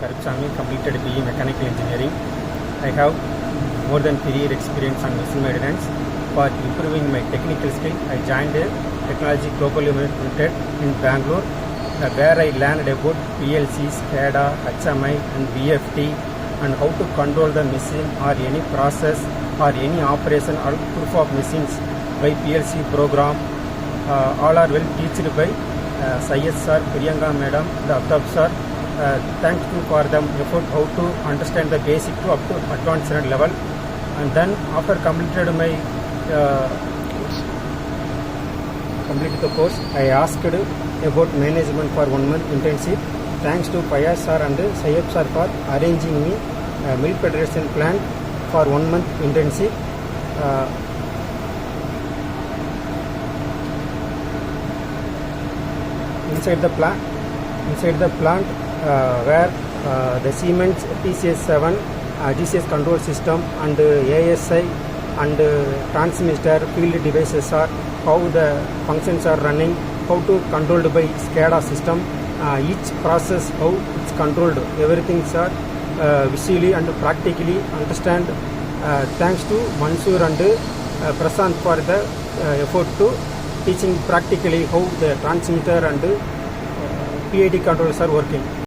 Karuppu, completed BE Mechanical Engineering. I have more than 3 years experience on machine maintenance. For improving my technical skill, I joined Technology Global Limited in Bangalore, where I learned about PLC, SCADA, HMI and VFT and how to control the machine or any process or any operation or proof of machines by PLC program. All are well teached by Syed sir, Priyanka madam, the Abtab sir. Thanks to for them effort how to understand the basic to up to advanced level. And then after completed my completed the course, I asked about management for 1 month internship. Thanks to Paya sir and Syed sir for arranging me a milk federation plant for 1 month internship. Inside the plant where the Siemens TCS7 DCS control system and ASI and transmitter field devices are how the functions are running, how to controlled by SCADA system, each process how it's controlled, everything are visually and practically understand. Thanks to Mansoor and Prasant for the effort to teaching practically how the transmitter and PID controllers are working.